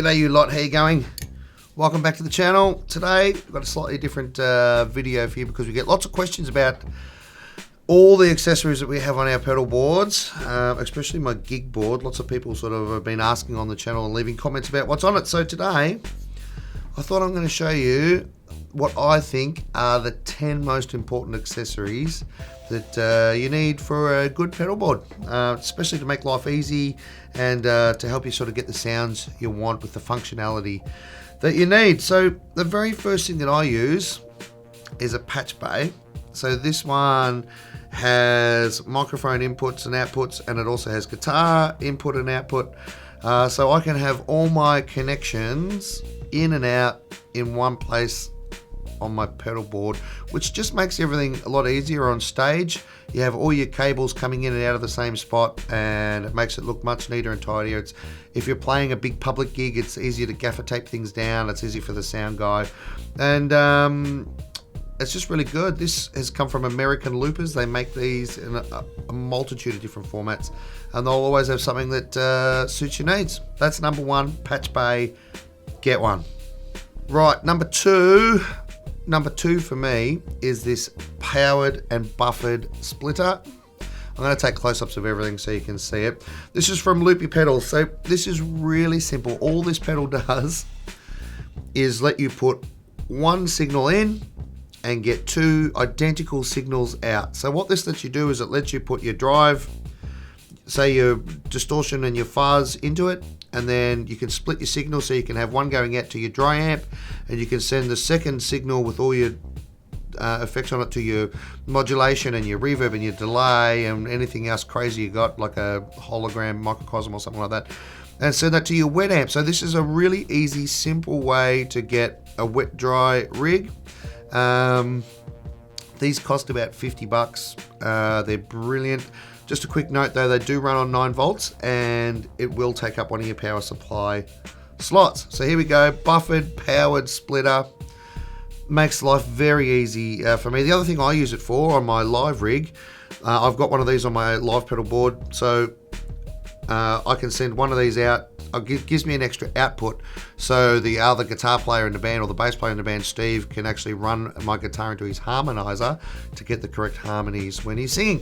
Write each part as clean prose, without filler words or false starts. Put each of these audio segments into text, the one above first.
G'day you lot, how you going? Welcome back to the channel. Today we've got a slightly different video for you because we get lots of questions about all the accessories that we have on our pedal boards, especially my gig board. Lots of people sort of have been asking on the channel and leaving comments about what's on it. So today I thought I'm going to show you what I think are the 10 most important accessories that you need for a good pedal board, especially to make life easy and to help you sort of get the sounds you want with the functionality that you need. So the very first thing that I use is a patch bay. So this one has microphone inputs and outputs, and it also has guitar input and output. So I can have all my connections in and out in one place on my pedal board, which just makes everything a lot easier on stage. You have all your cables coming in and out of the same spot, and it makes it look much neater and tidier. If you're playing a big public gig, it's easier to gaffer tape things down. It's easy for the sound guy, and it's just really good. This has come from American Loopers. They make these in a multitude of different formats, and they'll always have something that suits your needs. That's number one, patch bay, get one. Right, number two for me is this powered and buffered splitter. I'm going to take close-ups of everything so you can see it. This is from Loopy Pedals. So this is really simple. All this pedal does is let you put one signal in and get two identical signals out. So what this lets you do is it lets you put your drive, say your distortion and your fuzz into it, and then you can split your signal so you can have one going out to your dry amp, and you can send the second signal with all your effects on it to your modulation and your reverb and your delay and anything else crazy you got, like a hologram microcosm or something like that, and send that to your wet amp. So this is a really easy, simple way to get a wet dry rig. These cost about 50 bucks. They're brilliant. Just a quick note though, they do run on 9 volts and it will take up one of your power supply slots. So here we go, buffered, powered splitter. Makes life very easy for me. The other thing I use it for on my live rig, I've got one of these on my live pedal board, so I can send one of these out. It gives me an extra output, so the other guitar player in the band or the bass player in the band, Steve, can actually run my guitar into his harmonizer to get the correct harmonies when he's singing.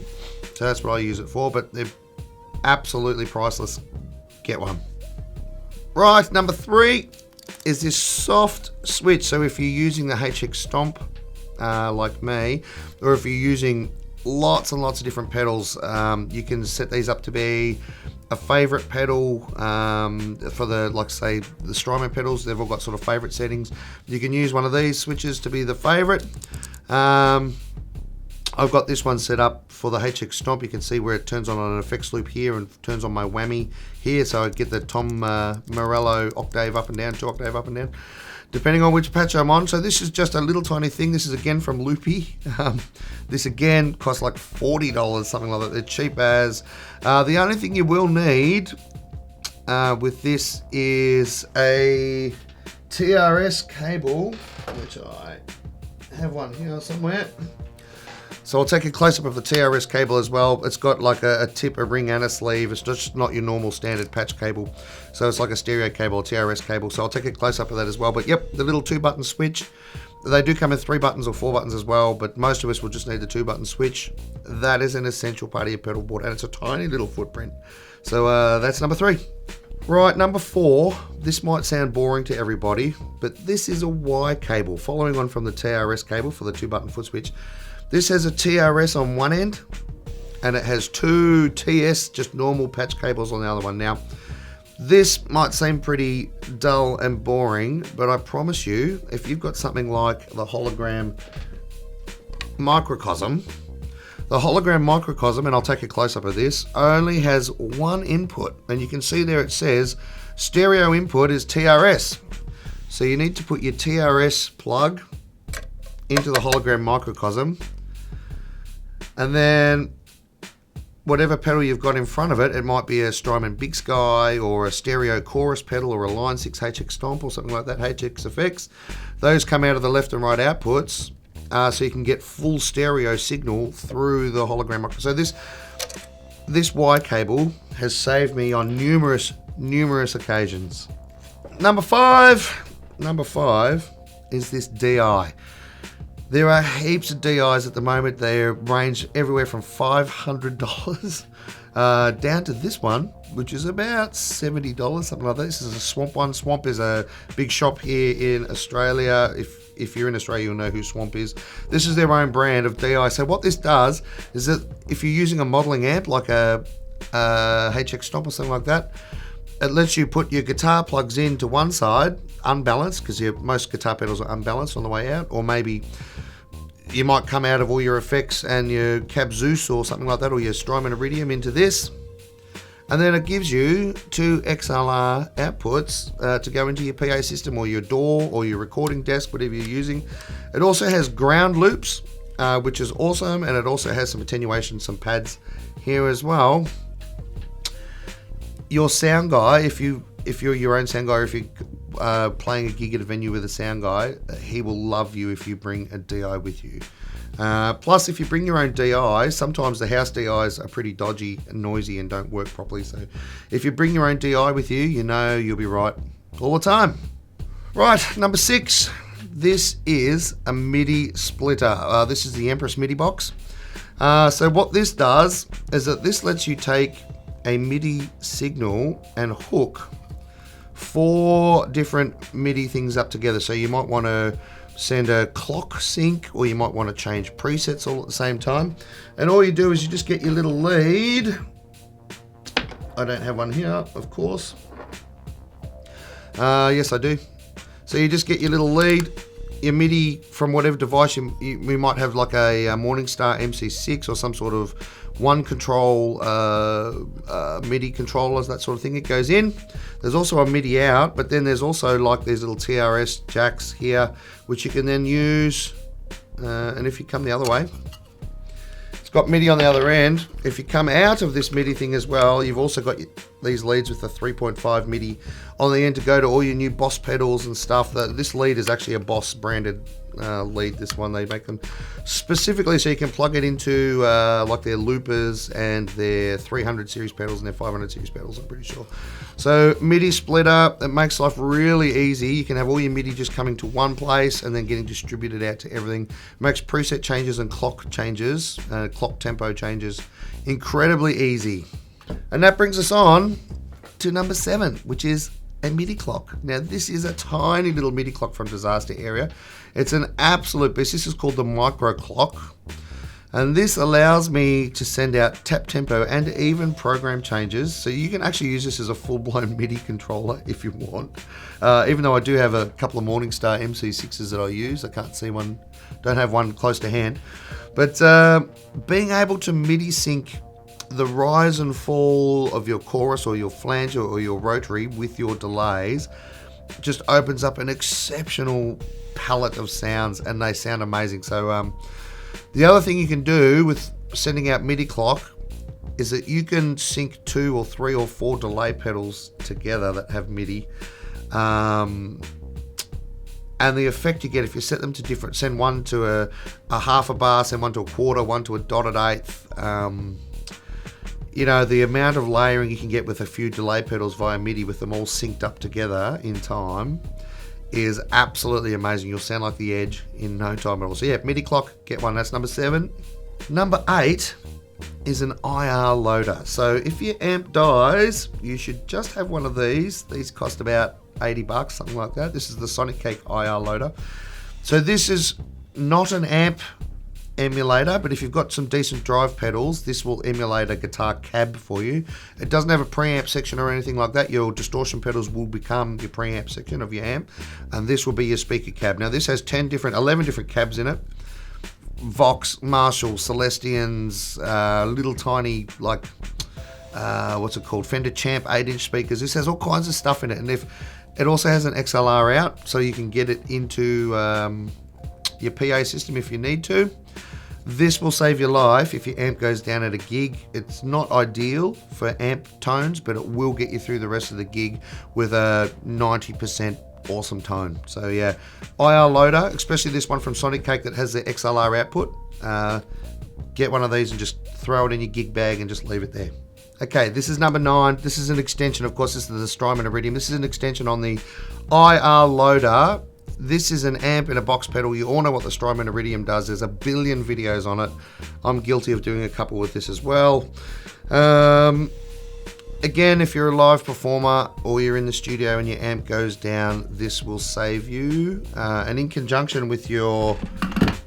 So that's what I use it for, but they're absolutely priceless. Get one. Right, number 3 is this soft switch. So if you're using the HX Stomp like me, or if you're using lots and lots of different pedals, you can set these up to be a favorite pedal for the, like say the Strymon pedals. They've all got sort of favorite settings. You can use one of these switches to be the favorite. I've got this one set up for the HX Stomp. You can see where it turns on an effects loop here and turns on my whammy here, so I get the Tom Morello octave up and down, 2 octave up and down, depending on which patch I'm on. So this is just a little tiny thing. This is again from Loopy. This again costs like $40, something like that. They're cheap as. The only thing you will need with this is a TRS cable, which I have one here somewhere. So I'll take a close-up of the TRS cable as well. It's got like a tip, a ring and a sleeve. It's just not your normal standard patch cable. So it's like a stereo cable, a TRS cable. So I'll take a close-up of that as well. But yep, the little 2-button switch. They do come in 3 buttons or 4 buttons as well, but most of us will just need the 2-button switch. That is an essential part of your pedal board, and it's a tiny little footprint. So that's number 3. Right, number 4, this might sound boring to everybody, but this is a Y cable, following on from the TRS cable for the 2-button foot switch. This has a TRS on one end, and it has 2 TS, just normal patch cables on the other one. Now, this might seem pretty dull and boring, but I promise you, if you've got something like the hologram microcosm, and I'll take a close-up of this, only has one input, and you can see there it says stereo input is TRS. So you need to put your TRS plug into the hologram microcosm, and then whatever pedal you've got in front of it, it might be a Strymon Big Sky or a stereo chorus pedal or a Line 6 HX Stomp or something like that, HX Effects. Those come out of the left and right outputs, so you can get full stereo signal through the hologram microcosm. So this Y cable has saved me on numerous occasions. Number five is this DI. There are heaps of DIs at the moment. They range everywhere from $500 down to this one, which is about $70, something like that. This is a Swamp one. Swamp is a big shop here in Australia. If you're in Australia, you'll know who Swamp is. This is their own brand of DI. So what this does is that if you're using a modeling amp like a HX Stomp or something like that, it lets you put your guitar plugs in to one side, unbalanced, because most guitar pedals are unbalanced on the way out, or maybe you might come out of all your effects and your Cab Zeus or something like that, or your Strymon Iridium into this, and then it gives you 2 XLR outputs to go into your PA system or your DAW or your recording desk, whatever you're using. It also has ground loops, which is awesome, and it also has some attenuation, some pads here as well. Your sound guy, if you're your own sound guy, or if you're playing a gig at a venue with a sound guy, he will love you if you bring a DI with you. Plus, if you bring your own DI, sometimes the house DIs are pretty dodgy and noisy and don't work properly. So if you bring your own DI with you, you know you'll be right all the time. Right, number 6. This is a MIDI splitter. This is the Empress MIDI box. So what this does is that this lets you take a MIDI signal and hook 4 different MIDI things up together. So you might want to send a clock sync, or you might want to change presets all at the same time. And all you do is you just get your little lead. I don't have one here, of course. Yes, I do. So you just get your little lead, your MIDI from whatever device we might have, like a Morningstar MC6 or some sort of one control MIDI controllers, that sort of thing. It goes in. There's also a MIDI out, but then there's also like these little TRS jacks here, which you can then use. And if you come the other way, it's got MIDI on the other end. If you come out of this MIDI thing as well, you've also got these leads with the 3.5 MIDI on the end to go to all your new Boss pedals and stuff. This lead is actually a Boss branded lead. This one, they make them specifically so you can plug it into like their loopers and their 300 series pedals and their 500 series pedals, I'm pretty sure. So MIDI splitter, that makes life really easy. You can have all your MIDI just coming to one place and then getting distributed out to everything. Makes preset changes and clock changes, clock tempo changes incredibly easy. And that brings us on to number 7, which is a MIDI clock. Now, this is a tiny little MIDI clock from Disaster Area. It's an absolute beast. This is called the Micro Clock. And this allows me to send out tap tempo and even program changes. So you can actually use this as a full-blown MIDI controller if you want. Even though I do have a couple of Morningstar MC6s that I use. I can't see one, don't have one close to hand. But being able to MIDI sync the rise and fall of your chorus or your flange or your rotary with your delays just opens up an exceptional palette of sounds, and they sound amazing. So the other thing you can do with sending out MIDI clock is that you can sync 2 or 3 or 4 delay pedals together that have MIDI, and the effect you get if you set them to different, send one to a half a bar, send one to a quarter, one to a dotted eighth. You know, the amount of layering you can get with a few delay pedals via MIDI with them all synced up together in time is absolutely amazing. You'll sound like the Edge in no time at all. So yeah, MIDI clock, get one. That's number 7. Number 8 is an IR loader. So if your amp dies, you should just have one of these. These cost about $80, something like that. This is the Sonic Cake IR loader. So this is not an amp emulator, but if you've got some decent drive pedals, this will emulate a guitar cab for you. It doesn't have a preamp section or anything like that. Your distortion pedals will become your preamp section of your amp, and this will be your speaker cab. Now this has 11 different cabs in it. Vox, Marshall, Celestians, little tiny, like what's it called, Fender Champ 8-inch speakers. This has all kinds of stuff in it, and if it also has an XLR out, so you can get it into your PA system if you need to. This will save your life if your amp goes down at a gig. It's not ideal for amp tones, but it will get you through the rest of the gig with a 90% awesome tone. So yeah, IR loader, especially this one from Sonic Cake that has the XLR output. Get one of these and just throw it in your gig bag and just leave it there. Okay, this is number 9. This is an extension. Of course, this is the Strymon Iridium. This is an extension on the IR loader. This is an amp in a box pedal. You all know what the Strymon Iridium does. There's a billion videos on it. I'm guilty of doing a couple with this as well. Again, if you're a live performer or you're in the studio and your amp goes down, this will save you. And in conjunction with your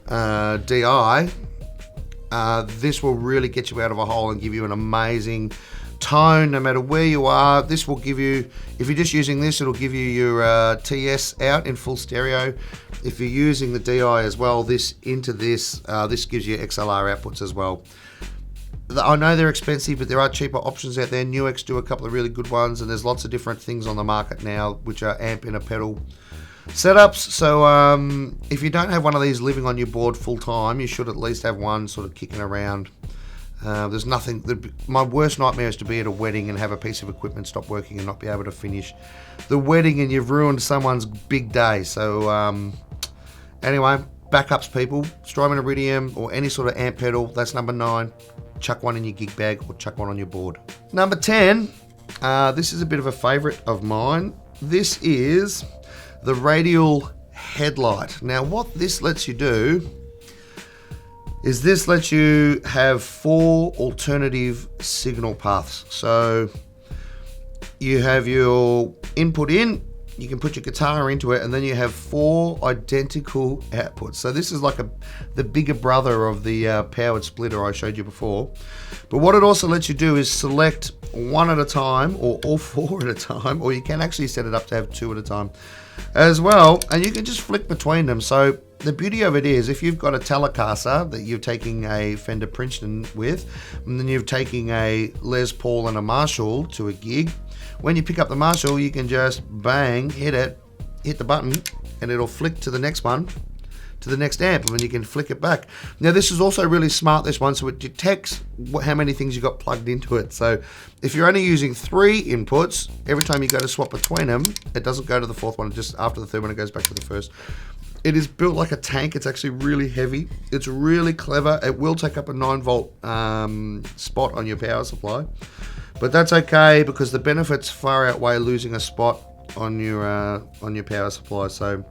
DI, this will really get you out of a hole and give you an amazing tone no matter where you are. This will give you, if you're just using this, it'll give you your TS out in full stereo. If you're using the DI as well, this into this, this gives you XLR outputs as well. I know they're expensive, but there are cheaper options out there. Nuix do a couple of really good ones, and there's lots of different things on the market now which are amp in a pedal setups. So if you don't have one of these living on your board full time, you should at least have one sort of kicking around. There's nothing, my worst nightmare is to be at a wedding and have a piece of equipment stop working and not be able to finish the wedding, and you've ruined someone's big day. So anyway, backups people, Strymon Iridium or any sort of amp pedal, that's number 9. Chuck one in your gig bag or chuck one on your board. Number 10, this is a bit of a favorite of mine. This is the radial headlight. Now what this lets you do is this lets you have 4 alternative signal paths. So you have your input in, you can put your guitar into it, and then you have 4 identical outputs. So this is like the bigger brother of the powered splitter I showed you before. But what it also lets you do is select one at a time, or all 4 at a time, or you can actually set it up to have 2 at a time as well, and you can just flick between them. So the beauty of it is, if you've got a Telecaster that you're taking a Fender Princeton with, and then you're taking a Les Paul and a Marshall to a gig, when you pick up the Marshall, you can just bang, hit the button, and it'll flick to the next one, to the next amp, and then you can flick it back. Now this is also really smart, this one, so it detects how many things you got plugged into it. So if you're only using 3 inputs, every time you go to swap between them, it doesn't go to the 4th one, just after the 3rd one it goes back to the 1st. It is built like a tank. It's actually really heavy. It's really clever. It will take up a 9-volt spot on your power supply, but that's okay because the benefits far outweigh losing a spot on your power supply. So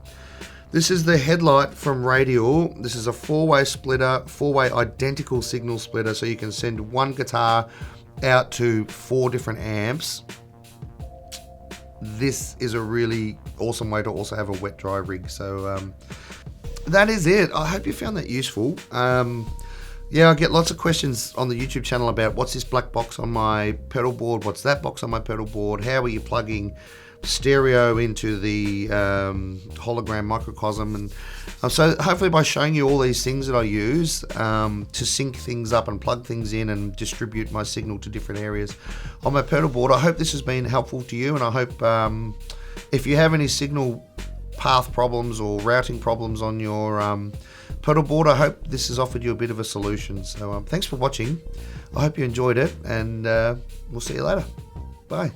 this is the headlight from Radial. This is a 4-way splitter, 4-way identical signal splitter, so you can send one guitar out to 4 different amps. This is a really awesome way to also have a wet dry rig. So that is it. I hope you found that useful. Yeah, I get lots of questions on the YouTube channel about what's this black box on my pedal board, what's that box on my pedal board, how are you plugging stereo into the hologram microcosm. And so hopefully by showing you all these things that I use to sync things up and plug things in and distribute my signal to different areas on my pedal board, I hope this has been helpful to you. And I hope if you have any signal path problems or routing problems on your pedal board, I hope this has offered you a bit of a solution. So thanks for watching. I hope you enjoyed it, and we'll see you later. Bye.